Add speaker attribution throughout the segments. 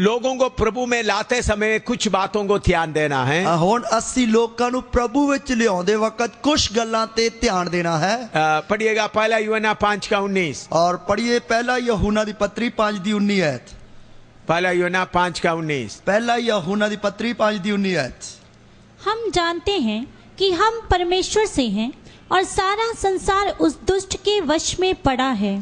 Speaker 1: लोगों को प्रभु में लाते समय कुछ बातों को ध्यान देना है।
Speaker 2: ਹੁਣ ਅਸੀਂ ਲੋਕਾਂ ਨੂੰ ਪ੍ਰਭੂ ਵਿੱਚ ਲਿਆਉਂਦੇ ਵਕਤ ਕੁਝ ਗੱਲਾਂ ਤੇ ਧਿਆਨ ਦੇਣਾ ਹੈ।
Speaker 1: पढ़िएगा पहला यूहन्ना 5:19
Speaker 2: और पढ़िए पहला यूहन्ना दी पत्री 5:19 आयत।
Speaker 1: पहला यूहन्ना 5:19
Speaker 2: पहला यूहन्ना दी पत्री 5:19 आयत।
Speaker 3: हम जानते हैं कि हम परमेश्वर से हैं और सारा संसार उस दुष्ट के वश में पड़ा है।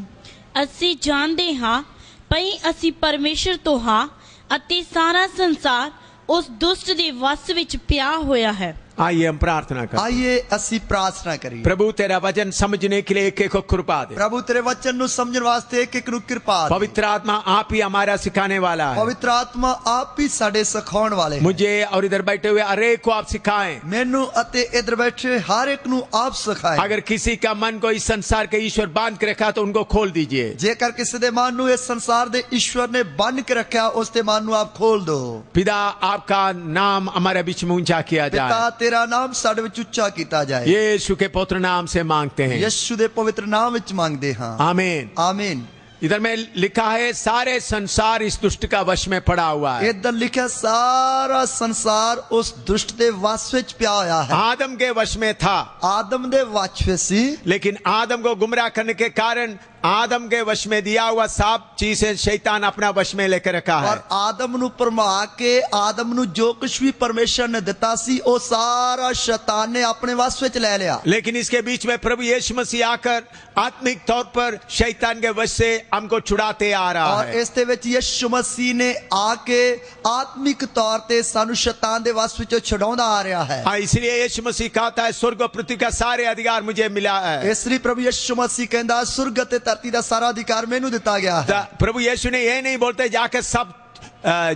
Speaker 4: ਅਸੀਂ ਜਾਣਦੇ ਹਾਂ ਭਈ ਅਸੀਂ ਪਰਮੇਸ਼ਰ ਤੋਂ ਹਾਂ ਅਤੇ ਸਾਰਾ ਸੰਸਾਰ ਉਸ ਦੁਸ਼ਟ ਦੇ ਵਸ ਵਿੱਚ ਪਿਆ ਹੋਇਆ ਹੈ।
Speaker 1: आइए हम प्रार्थना करें।
Speaker 2: आइए ਅਸੀਂ प्रार्थना करिए।
Speaker 1: प्रभु तेरा वचन समझने के लिए एक एक को कृपा दे।
Speaker 2: प्रभु तेरे वचन ਨੂੰ ਸਮਝਣ ਵਾਸਤੇ ਇੱਕ ਇੱਕ ਨੂੰ ਕਿਰਪਾ ਦੇ।
Speaker 1: पवित्र आत्मा आप ही हमारा सिखाने वाला है।
Speaker 2: पवित्र आत्मा आप ही ਸਾਡੇ ਸਿਖਾਉਣ ਵਾਲੇ हैं।
Speaker 1: मुझे और इधर बैठे हुए हर एक को आप सिखाएं।
Speaker 2: ਮੈਨੂੰ ਅਤੇ ਇਧਰ ਬੈਠੇ हर एक ਨੂੰ आप सिखाएं।
Speaker 1: अगर किसी का मन को इस संसार के ईश्वर बांध के रखा तो उनको खोल दीजिए।
Speaker 2: ਜੇਕਰ ਕਿਸੇ ਦੇ ਮਨ ਨੂੰ ਇਸ ਸੰਸਾਰ ਦੇ ਈਸ਼ਵਰ ਨੇ ਬੰਨ ਕੇ ਰੱਖਿਆ ਉਸ ਦੇ ਮਨ ਨੂੰ ਆਪ ਖੋਲ ਦੋ।
Speaker 1: पिता आपका नाम हमारे बीच में ऊंचा किया
Speaker 2: ਪਿਤਾ
Speaker 1: जाए।
Speaker 2: ਤੇਰਾ ਨਾਮ ਸਾਡੇ ਵਿੱਚ ਉੱਚਾ ਕੀਤਾ ਜਾਏ।
Speaker 1: यीशु के पवित्र नाम से मांगते हैं।
Speaker 2: ਯਿਸੂ ਦੇ ਪਵਿੱਤਰ ਨਾਮ ਵਿੱਚ ਮੰਗਦੇ ਹਾਂ।
Speaker 1: आमीन।
Speaker 2: आमीन।
Speaker 1: इधर में लिखा है सारे संसार इस दुष्ट का वश में पड़ा हुआ है।
Speaker 2: इधर लिखा सारा संसार उस दुष्ट दे वश ਵਿੱਚ ਪਿਆ ਹੋਇਆ है।
Speaker 1: आदम के वश में था,
Speaker 2: आदम दे वश ਵਿੱਚ ਸੀ,
Speaker 1: लेकिन आदम को गुमराह करने के कारण आदम के वश में दिया हुआ सब चीजें शैतान अपना वश में लेकर रखा है।
Speaker 2: और आदम ਨੂੰ ਭਰਮਾ ਕੇ आदम ਨੂੰ जो कुछ भी परमेश्वर ने ਦਿੱਤਾ ਸੀ ਉਹ सारा शैतान ने अपने वश ਵਿੱਚ ले लिया।
Speaker 1: लेकिन इसके बीच में प्रभु यीशु मसीह आकर आत्मिक तौर पर शैतान के वश से हमको छुड़ाते आ रहा
Speaker 2: और
Speaker 1: है।
Speaker 2: ਇਸ ਦੇ ਵਿੱਚ ਯਿਸੂ ਮਸੀਹ ਨੇ ਆ ਕੇ आत्मिक तौर ਤੇ ਸਾਨੂੰ शैतान ਦੇ वश ਵਿੱਚੋਂ ਛੁਡਾਉਂਦਾ ਆ ਰਿਹਾ है।
Speaker 1: हाँ, इसलिए यीशु मसीह कहता है स्वर्ग और पृथ्वी का सारे अधिकार मुझे मिला है।
Speaker 2: ਇਸ ਲਈ ਪ੍ਰਭੂ ਯਿਸੂ ਮਸੀਹ ਕਹਿੰਦਾ ਸੁਰਗ ਤੇ ਧਰਤੀ ਦਾ ਸਾਰਾ अधिकार ਮੈਨੂੰ ਦਿੱਤਾ ਗਿਆ है।
Speaker 1: प्रभु यीशु ने ये नहीं बोलते जाकर सब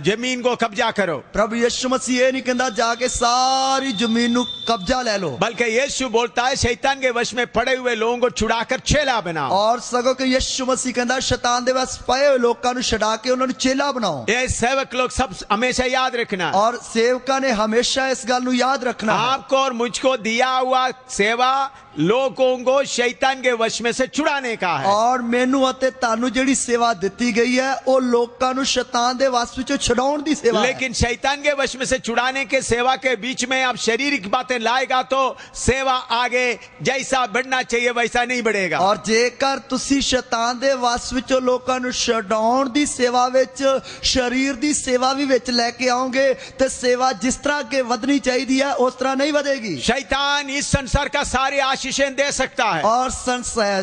Speaker 1: जमीन को कब्जा करो।
Speaker 2: प्रभु यीशु मसीह ये नहीं कहता जाके सारी जमीन नु कब्जा ले लो,
Speaker 1: बल्कि यीशु बोलता है शैतान के वश में पड़े हुए लोगों को छुड़ाकर चेला बनाओ।
Speaker 2: और सगों के यीशु मसीह कहता शैतान दे वश पए हुए लोकां नु छुड़ा के उन्हां नु चेला बनाओ।
Speaker 1: ये सेवक लोग सब हमेशा याद रखना,
Speaker 2: और सेवका ने हमेशा इस गल नु याद रखना है।
Speaker 1: आपको और मुझको दिया हुआ सेवा लोगों को शैतान के वश में से छुड़ाने का है।
Speaker 2: और मेनू अते तानू जेड़ी सेवा दी गई है वो लोकां नु शैतान दे वश विचों छुड़ाउण दी सेवा है।
Speaker 1: लेकिन शैतान के वश में से छुड़ाने के सेवा के बीच में आप शारीरिक बातें लाएगा तो सेवा आगे जैसा बढ़ना चाहिए वैसा नहीं बढ़ेगा।
Speaker 2: और जेकर तुसी शैतान दे वश विचों लोकां नु छुड़ाउण दी सेवा विच शरीर दी सेवा भी विच लेके आओगे ते सेवा जिस तरह के वधनी चाहिए है उस तरह नहीं वधेगी।
Speaker 1: शैतान इस संसार का सारे आशीषें दे सकता है
Speaker 2: और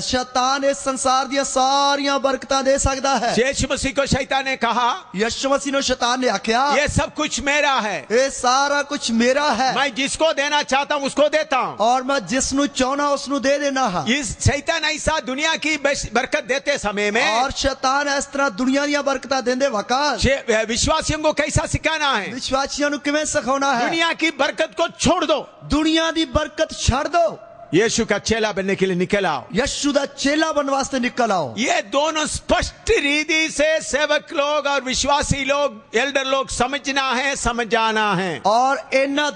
Speaker 2: शैतान इस संसार दी सारियां बरकतां दे सकता है।
Speaker 1: यीशु मसीह को शैतान ने कहा,
Speaker 2: यीशु मसीह ने शैतान ने आख्या
Speaker 1: ये सब कुछ मेरा है,
Speaker 2: ये सारा कुछ मेरा है,
Speaker 1: मैं जिसको देना चाहता हूं उसको देता हूं
Speaker 2: और मैं जिसनु चाहना उसनु दे देना है।
Speaker 1: इस शैतान ऐसा दुनिया की बरकत देते समय में
Speaker 2: और शैतान इस तरह दुनिया दी बरकतां देंदे वक्त
Speaker 1: विश्वासियों को कैसा सिखाना है,
Speaker 2: विश्वासियों नु किवें सिखाना है।
Speaker 1: दुनिया की बरकत को छोड़ दो,
Speaker 2: दुनिया दी बरकत छोड़ दो,
Speaker 1: यीशु का चेला बनने के लिए निकल आओ,
Speaker 2: यीशु दा चेला बनने वास्ते निकल आओ।
Speaker 1: ये दोनों स्पष्ट रीति से सेवक लोग और विश्वासी लोग एल्डर लोग समझना है, समझाना है।
Speaker 2: और इन्हां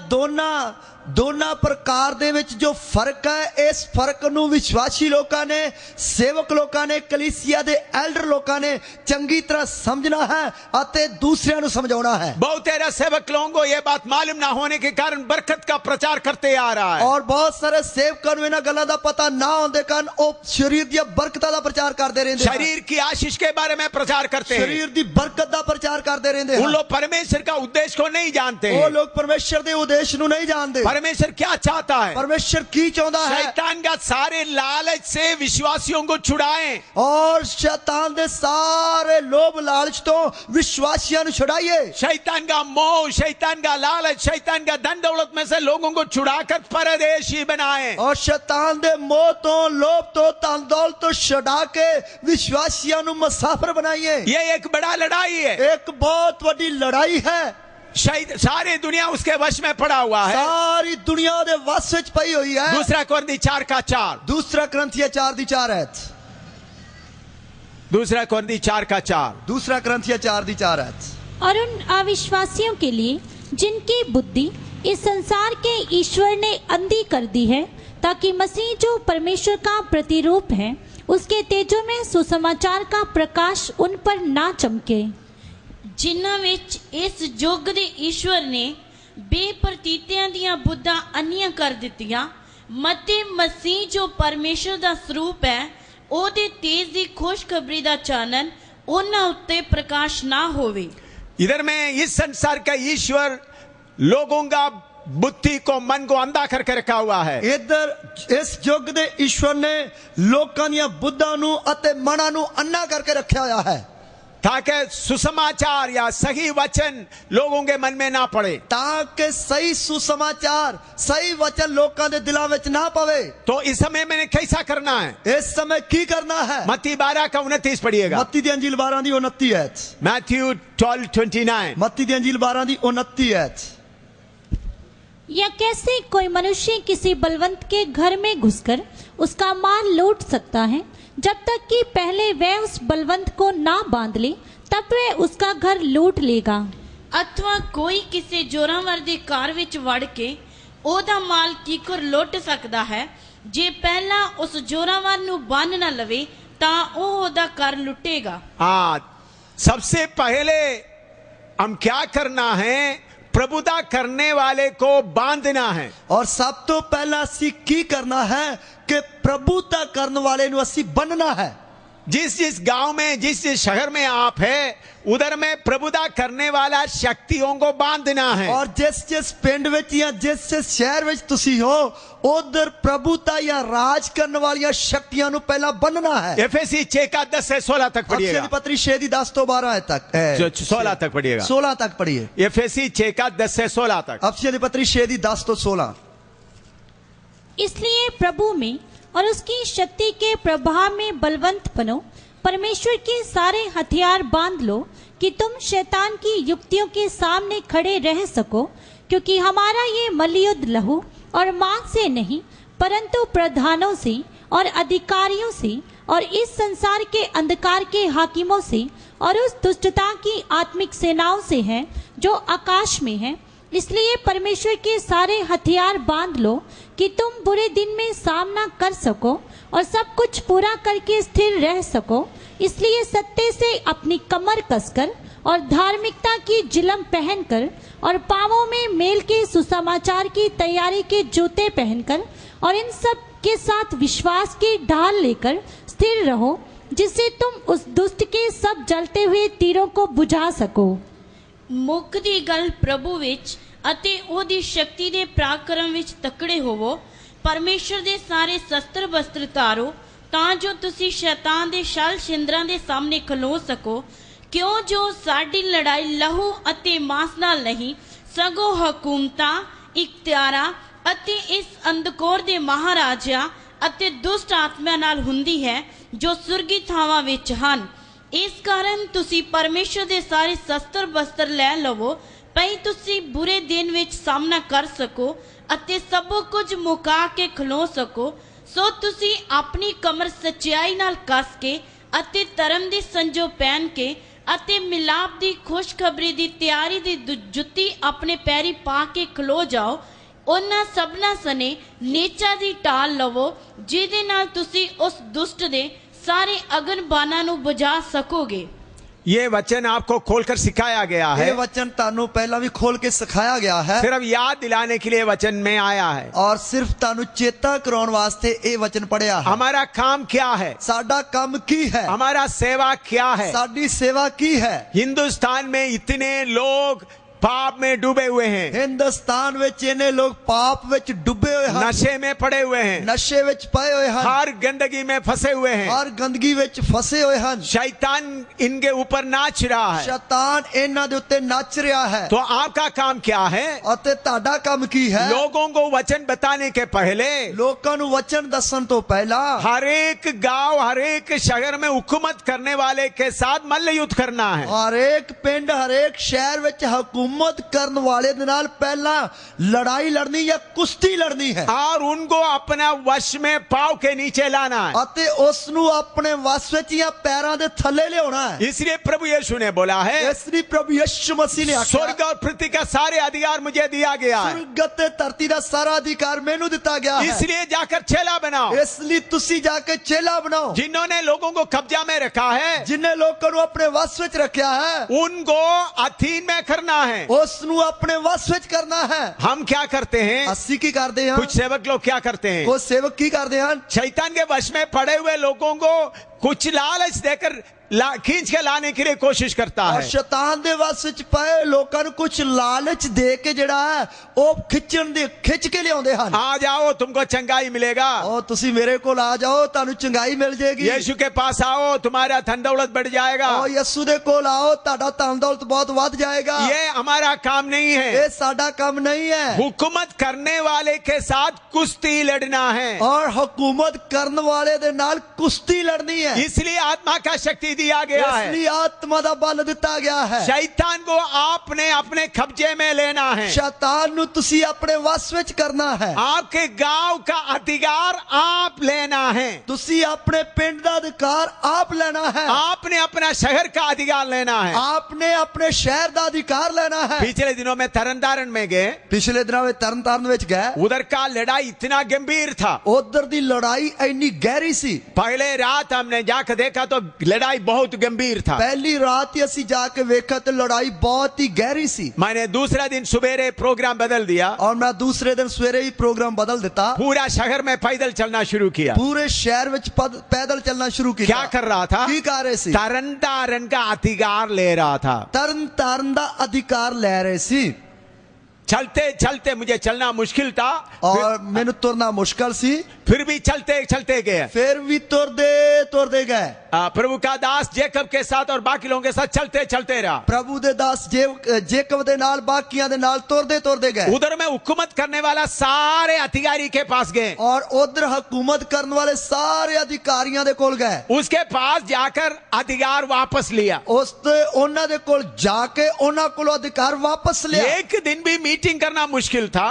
Speaker 2: दोना प्रकार दे विच जो फर्क है इस फर्क नु विश्वासी लोकां ने सेवक लोकां ने कलीसिया दे एल्डर लोकां ने चंगी तरह समझना है अते दूसरियां नु समझाउणा है।
Speaker 1: बहुत सारे सेवक लोगों को यह बात मालूम ना होने के कारण बरकत का प्रचार करते आ रहा है।
Speaker 2: और बहुत सारे सेवकां नु इन्हां गल्लां दा पता ना होंदे कारण ओ शरीर दी बरकतां दा प्रचार करदे रहिंदे,
Speaker 1: शरीर की आशीष के बारे में प्रचार करते हैं,
Speaker 2: शरीर दी बरकत दा प्रचार करदे रहिंदे।
Speaker 1: उन लोग परमेश्वर का उद्देश्य को नहीं जानते,
Speaker 2: वो लोग परमेश्वर दे उद्देश्य नु नहीं जानते।
Speaker 1: परमेश्वर क्या चाहता है,
Speaker 2: परमेश्वर की चाहता है।
Speaker 1: शैतान का सारे लालच से विश्वासियों को छुड़ाएं,
Speaker 2: और शैतान दे सारे लोभ लालच तो विश्वासियों को छुड़ाइए।
Speaker 1: शैतान का मोह, शैतान का लालच, शैतान का धन दौलत में से लोगों को छुड़ाकर परदेशी बनाएं।
Speaker 2: और शैतान दे मोह तो लोभ तो धन दौलत तो छुड़ा के विश्वासियों को मुसाफिर बनाइए।
Speaker 1: ये एक बड़ा लड़ाई है,
Speaker 2: एक बहुत बड़ी लड़ाई है।
Speaker 1: सारी दुनिया उसके वश में पड़ा हुआ है,
Speaker 2: सारी दुनिया दे वश विच पई हुई है।
Speaker 1: दूसरा कोरिन्थी 4:4,
Speaker 2: दूसरा कोरिन्थिया 4:4 है।
Speaker 1: दूसरा कोरिन्थी 4:4,
Speaker 2: दूसरा कोरिन्थिया 4:4 है।
Speaker 3: और उन अविश्वासियों के लिए जिनकी बुद्धि इस संसार के ईश्वर ने अंधी कर दी है, ताकि मसीह जो परमेश्वर का प्रतिरूप है उसके तेजों में सुसमाचार का प्रकाश उन पर ना चमके।
Speaker 4: ਜਿਨ੍ਹਾਂ ਵਿੱਚ ਇਸ ਯੁੱਗ ਦੇ ਈਸ਼ਵਰ ਨੇ ਬੇਪਰਤੀਤਿਆਂ ਦੀਆਂ ਬੁੱਧਾਂ ਅੰਨੀਆਂ ਕਰ ਦਿੱਤੀਆਂ ਮਤੇ ਮਸੀਹ ਜੋ ਪਰਮੇਸ਼ਰ ਦਾ ਸਰੂਪ ਹੈ ਉਹਦੇ ਤੇਜ ਦੀ ਖੁਸ਼ਖਬਰੀ ਦਾ ਚਾਨਣ ਉਹਨਾਂ ਉੱਤੇ ਪ੍ਰਕਾਸ਼ ਨਾ ਹੋਵੇ।
Speaker 1: इधर में इस संसार का ईश्वर लोगों का बुद्धि को मन को अंधा करके रखा हुआ है।
Speaker 2: ਇਧਰ ਇਸ ਯੁੱਗ ਦੇ ਈਸ਼ਵਰ ਨੇ ਲੋਕਾਂ ਦੀਆਂ ਬੁੱਧਾਂ ਨੂੰ ਅਤੇ ਮਨਾਂ ਨੂੰ ਅੰਨਾ ਕਰਕੇ ਰੱਖਿਆ ਹੋਇਆ ਹੈ
Speaker 1: ताकि सुसमाचार या सही वचन लोगों के मन में ना पड़े।
Speaker 2: ਤਾਂ ਕਿ ਸਹੀ ਸੁਸਮਾਚਾਰ ਸਹੀ ਵਚਨ ਲੋਕਾਂ ਦੇ ਦਿਲਾਂ ਵਿੱਚ ਨਾ ਪਵੇ।
Speaker 1: तो इस समय मैंने कैसा करना है?
Speaker 2: ਇਸ ਸਮੇਂ ਕੀ ਕਰਨਾ ਹੈ?
Speaker 1: मत्ती 12 का 29 पढ़िएगा।
Speaker 2: ਮੱਤੀ ਦੀ ਅੰਜੀਲ 12 ਦੀ 29 ਐਤ।
Speaker 1: मैथ्यू 12:29।
Speaker 2: मत्ती दी अंजील 12 दी 29 ऐत।
Speaker 3: या कैसे कोई मनुष्य किसी बलवंत के घर में घुसकर उसका माल लूट सकता है जब तक कि पहले वह उस बलवंत को ना बांध ले तब वह उसका घर लूट लेगा।
Speaker 4: अथवा कोई किसी जोरावर ਦੇ ਘਰ ਵਿੱਚ ਵੜ ਕੇ ਉਹਦਾ ਮਾਲ ਕੀਕਰ ਲੁੱਟ ਸਕਦਾ ਹੈ ਜੇ ਪਹਿਲਾਂ ਉਸ ਜੋਰਾਵਰ ਨੂੰ ਬੰਨ ਨਾ ਲਵੇ ਤਾਂ ਉਹ ਉਹਦਾ ਘਰ ਲੁੱਟੇਗਾ।
Speaker 1: हाँ, सबसे पहले हम क्या करना है? प्रभुता करने वाले को बांधना है।
Speaker 2: और सब तो पहला असी की करना है कि प्रभुता करने वाले नु असी बनना है।
Speaker 1: जिस जिस गांव में जिस जिस शहर में आप है उधर में प्रभुता करने वाला शक्तियों को बांधना है।
Speaker 2: और जिस जिस पिंड विच या जिस जिस शहर विच तुसी हो उधर प्रभुता या राज करने वाली शक्तियां नु पहला बनना है।
Speaker 1: एफएसी 6 का 10 से 16 तक पढ़िएगा।
Speaker 2: अफिसी पत्री 6 दी 10 तो 12 तक
Speaker 1: 16 तक पढ़िएगा।
Speaker 2: 16 तक पढ़िए।
Speaker 1: एफएसी 6 का 10 से 16 तक।
Speaker 2: अफिसी पत्री 6 दी 10 तो 16।
Speaker 3: इसलिए प्रभु में और उसकी शक्ति के प्रभाव में बलवंत बनो, परमेश्वर के सारे हथियार बांध लो कि तुम शैतान की युक्तियों के सामने खड़े रह सको, क्योंकि हमारा ये मल्लयुद्ध लहू और मांस से नहीं परंतु प्रधानों से और अधिकारियों से और इस संसार के अंधकार के हाकिमों से और उस दुष्टता की आत्मिक सेनाओं से है जो आकाश में है। इसलिए परमेश्वर के सारे हथियार बांध लो कि तुम बुरे दिन में सामना कर सको और सब कुछ पूरा करके स्थिर रह सको। इसलिए सत्य से अपनी कमर कसकर और धार्मिकता की जिलम पहनकर और पांवों में मेल के सुसमाचार की तैयारी के जूते पहनकर और इन सब के साथ विश्वास की ढाल लेकर स्थिर रहो, जिससे तुम उस दुष्ट के सब जलते हुए तीरों को बुझा सको।
Speaker 4: ਮੁੱਖ ਦੀ ਗੱਲ ਪ੍ਰਭੂ ਵਿੱਚ ਅਤੇ ਉਹਦੀ ਸ਼ਕਤੀ ਦੇ ਪਰਾਕਰਮ ਵਿੱਚ ਤਕੜੇ ਹੋਵੋ। ਪਰਮੇਸ਼ਰ ਦੇ ਸਾਰੇ ਸ਼ਸਤਰ ਬਸਤਰ ਧਾਰੋ ਤਾਂ ਜੋ ਤੁਸੀਂ ਸ਼ੈਤਾਨ ਦੇ ਛਲ ਛਿੰਦਰਾਂ ਦੇ ਸਾਹਮਣੇ ਖਲੋ ਸਕੋ, ਕਿਉਂ ਜੋ ਸਾਡੀ ਲੜਾਈ ਲਹੂ ਅਤੇ ਮਾਂਸ ਨਾਲ ਨਹੀਂ ਸਗੋਂ ਹਕੂਮਤਾਂ, ਇਖਤਿਆਰਾਂ ਅਤੇ ਇਸ ਅੰਧਕਾਰ ਦੇ ਮਹਾਰਾਜਿਆਂ ਅਤੇ ਦੁਸ਼ਟ ਆਤਮਿਆਂ ਨਾਲ ਹੁੰਦੀ ਹੈ ਜੋ ਸੁਰਗੀ ਥਾਵਾਂ ਵਿੱਚ ਹਨ। ਇਸ ਕਾਰਨ ਤੁਸੀਂ ਪਰਮੇਸ਼ਰ ਦੇ ਸਾਰੇ ਸ਼ਸਤਰ ਬਸਤਰ ਲੈ ਲਵੋ ਭਈ ਤੁਸੀਂ ਬੁਰੇ ਦਿਨ ਵਿੱਚ ਸਾਹਮਣਾ ਕਰ ਸਕੋ ਅਤੇ ਸਭ ਕੁਝ ਮੁਕਾ ਕੇ ਖਲੋ ਸਕੋ। ਸੋ ਤੁਸੀਂ ਆਪਣੀ ਕਮਰ ਸੱਚਾਈ ਨਾਲ ਕੱਸ ਕੇ ਅਤੇ ਧਰਮ ਦੀ ਸੰਜੋ ਪਹਿਨ ਕੇ ਅਤੇ ਮਿਲਾਪ ਦੀ ਖੁਸ਼ਖਬਰੀ ਦੀ ਤਿਆਰੀ ਦੀ ਜੁੱਤੀ ਆਪਣੇ ਪੈਰੀ ਪਾ ਕੇ ਖਲੋ ਜਾਓ। ਉਹਨਾਂ ਸਭਨਾ ਸਨੇ ਨੇਚਾ ਦੀ ਢਾਲ ਲਵੋ ਜਿਹਦੇ ਨਾਲ ਤੁਸੀਂ ਉਸ ਦੁਸ਼ਟ ਦੇ सारे अगन बाना नु बुझा सकोगे।
Speaker 1: ये वचन आपको खोलकर सिखाया गया है।
Speaker 2: ये वचन तानु पहला भी खोल के सिखाया गया है।
Speaker 1: सिर्फ याद दिलाने के लिए वचन में आया है
Speaker 2: और सिर्फ तानु चेता कराने वास्ते ये वचन पढ़िया है।
Speaker 1: हमारा काम क्या है?
Speaker 2: साडा काम की है?
Speaker 1: हमारा सेवा क्या है?
Speaker 2: साडी सेवा की है?
Speaker 1: हिंदुस्तान में इतने लोग पाप में डूबे हुए हैं।
Speaker 2: हिंदुस्तान विच इन्ने लोग पाप विच डूबे हुए हैं,
Speaker 1: नशे में पड़े हुए हैं,
Speaker 2: नशे विच पए हुए हैं,
Speaker 1: हर गंदगी में फंसे हुए हैं,
Speaker 2: हर गंदगी विच फंसे हुए हैं।
Speaker 1: शैतान इनके ऊपर नाच रहा है।
Speaker 2: शैतान इन्हां दे उत्ते नाच रहा है।
Speaker 1: तो आपका काम क्या है?
Speaker 2: अते ताड़ा काम की है?
Speaker 1: लोगों को वचन बताने के पहले,
Speaker 2: लोकां नू वचन दसन तो पहला
Speaker 1: हर एक गांव हर एक शहर में हुकूमत करने वाले के साथ मल्ल युद्ध करना है।
Speaker 2: हर एक पिंड हर एक शहर विच हुकूमत हुकूमत करने वाले दे नाल पहला लड़ाई लड़नी या कुश्ती लड़नी है
Speaker 1: और उनको अपना वश में पाव के नीचे लाना है।
Speaker 2: अते उस नु अपने वश विच या पैरां दे थल्ले लियाउणा है।
Speaker 1: इसलिए प्रभु यीशु ने बोला है,
Speaker 2: इसलिए प्रभु यीशु मसीह ने आख्या
Speaker 1: स्वर्ग और पृथ्वी का सारे अधिकार मुझे दिया गया है,
Speaker 2: स्वर्ग ते धरती दा सारा अधिकार मैनू दिता गया है।
Speaker 1: इसलिए जाकर चेला बनाओ।
Speaker 2: इसलिए तुसी जाके चेला बनाओ।
Speaker 1: जिन्होंने लोगों को कब्जा में रखा है,
Speaker 2: जिन्हें लोगों को अपने वश विच रखा है,
Speaker 1: उनको अधीन में करना है,
Speaker 2: उस नु अपने वश विच करना है।
Speaker 1: हम क्या करते हैं?
Speaker 2: अस्सी की करते हैं,
Speaker 1: कुछ सेवक लोग क्या करते हैं?
Speaker 2: वो सेवक की करते हैं,
Speaker 1: शैतान के वश में पड़े हुए लोगों को कुछ लालच देकर खींच के लाने के लिए कोशिश करता
Speaker 2: और
Speaker 1: है।
Speaker 2: शैतान दे वश विच पए लोकां नु कुछ लालच दे के जेड़ा है ओ खिच के लियाउंदे हन।
Speaker 1: आ जाओ, तुमको चंगाई मिलेगा।
Speaker 2: ओ तुसी मेरे कोल आ जाओ, तानू चंगाई मिल जाएगी।
Speaker 1: यीशु के पास आओ, तुम्हारा धन दौलत बढ़ जाएगा।
Speaker 2: ओ यीशु दे कोल आओ, ताड़ा धन दौलत बहुत वध जाएगा।
Speaker 1: ये हमारा काम नहीं है,
Speaker 2: ये साडा काम नहीं है।
Speaker 1: हुकूमत करने वाले के साथ कुश्ती लड़ना है,
Speaker 2: और हुकूमत करने वाले दे नाल कुश्ती लड़नी है।
Speaker 1: इसलिए आत्मा का शक्ति दिया गया है।
Speaker 2: इसलिए आत्मा दा बल दिता गया है।
Speaker 1: शैतान को आपने अपने कब्जे में लेना है,
Speaker 2: शैतान नु तुसी अपने वश विच करना है।
Speaker 1: आपके गांव का अधिकार आप लेना है,
Speaker 2: तुसी अपने पिंड दा अधिकार आप लेना है।
Speaker 1: आपने अपना शहर का अधिकार लेना है।
Speaker 2: आपने अपने शहर दा अधिकार लेना है।
Speaker 1: पिछले दिनों में तरनतारन में गए,
Speaker 2: पिछले दिनों में तरनतारन विच गए,
Speaker 1: उधर का लड़ाई इतना गंभीर था,
Speaker 2: उधर दी लड़ाई इतनी गहरी सी।
Speaker 1: पहले रात हमने जाकर देखा तो लड़ाई बहुत गंभीर था।
Speaker 2: पहली रात ही असी जाके देखा तो लड़ाई बहुत ही गहरी सी।
Speaker 1: मैंने दूसरा दिन सुबेरे प्रोग्राम बदल दिया
Speaker 2: और मैं दूसरे दिन सवेरे ही प्रोग्राम बदल देता।
Speaker 1: पूरा शहर में पैदल चलना शुरू किया।
Speaker 2: पूरे शहर विच पैदल चलना शुरू किया।
Speaker 1: क्या कर रहा था?
Speaker 2: की कर रहे सी?
Speaker 1: तरनतारन का अधिकार ले रहा था।
Speaker 2: तरनतारन दा अधिकार ले रहे सी।
Speaker 1: चलते चलते मुझे चलना मुश्किल था
Speaker 2: और मैंने तुरना मुश्किल सी,
Speaker 1: फिर भी चलते चलते गए।
Speaker 2: फिर भी तुरदे गए।
Speaker 1: प्रभु का दास जेकब के साथ और बाकी लोगों के साथ चलते चलते रहा।
Speaker 2: प्रभु दे दास जेकब दे नाल बाकियां दे नाल तुरदे गए।
Speaker 1: उधर में हुकूमत करने वाला सारे अधिकारी के पास गए
Speaker 2: और उधर हुकूमत करने वाले सारे अधिकारियों दे कोल गए।
Speaker 1: उसके पास जाकर अधिकार वापस लिया।
Speaker 2: उस उन्हां दे कोल जाके उन्हां कोल अधिकार वापस लिया।
Speaker 1: एक दिन भी मीटिंग करना मुश्किल था।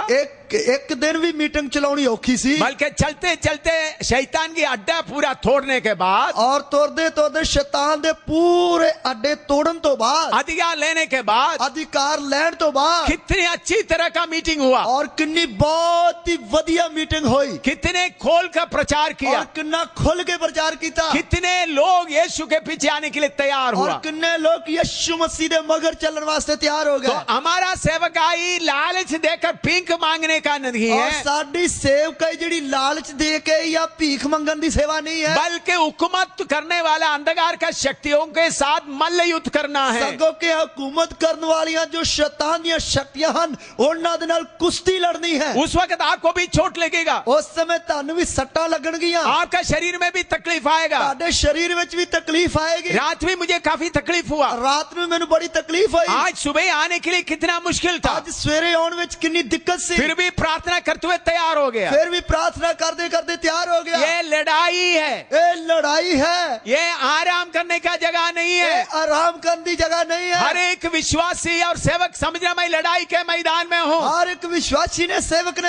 Speaker 2: एक दिन भी मीटिंग चलानी औखी सी।
Speaker 1: बल्कि चलते चलते शैतान की अड्डा पूरा तोड़ने के बाद
Speaker 2: और तोड़ते शैतान दे पूरे अड्डे तोड़न तो बाद,
Speaker 1: अधिकार लेने के बाद,
Speaker 2: अधिकार लेने तो बाद
Speaker 1: कितनी अच्छी तरह का मीटिंग हुआ
Speaker 2: और कितनी बहुत ही वधिया मीटिंग हुई।
Speaker 1: कितने खोल का प्रचार किया
Speaker 2: और कितना खुल के प्रचार किया।
Speaker 1: कितने लोग यीशु के पीछे आने के लिए तैयार हुआ
Speaker 2: और कितने लोग यीशु मसीह दे मगर चलने वास्ते तैयार हो गए।
Speaker 1: तो हमारा सेवकाई लालच देकर भीख मांगने का नहीं
Speaker 2: और
Speaker 1: है,
Speaker 2: साडी सेवकाई जेड़ी लालच दे के या भीख मंगन दी सेवा नहीं है,
Speaker 1: बल्कि हुकूमत करने वाला अंधकार का शक्तियों के साथ मल्ल युद्ध करना है।
Speaker 2: सगों के हुकूमत करने वालियां जो शैतान दी शक्तियां हन उन्हां दे नाल कुश्ती लड़नी है।
Speaker 1: उस वक्त आपको भी चोट लगेगा,
Speaker 2: उस समय तानू भी सट्टा लगणगियां,
Speaker 1: आपका शरीर में भी तकलीफ आएगा,
Speaker 2: ताडे शरीर विच भी तकलीफ आएगी।
Speaker 1: रात में मुझे काफी तकलीफ हुआ,
Speaker 2: रात में मैनू बड़ी तकलीफ हुई।
Speaker 1: आज सुबह आने के लिए कितना मुश्किल था,
Speaker 2: आज सवेरे आउण विच कितनी दिक्कत सी,
Speaker 1: फिर भी प्रार्थना करते हुए तैयार हो गया।
Speaker 2: फिर भी प्रार्थना करते करते तैयार हो गया।
Speaker 1: ये लड़ाई है,
Speaker 2: ये लड़ाई है,
Speaker 1: ये आराम करने का जगह नहीं
Speaker 2: ये
Speaker 1: है।
Speaker 2: आराम करने की जगह नहीं है।
Speaker 1: हर एक विश्वासी और सेवक समझना मैं लड़ाई के मैदान में हूँ।
Speaker 2: हर एक विश्वासी ने सेवक ने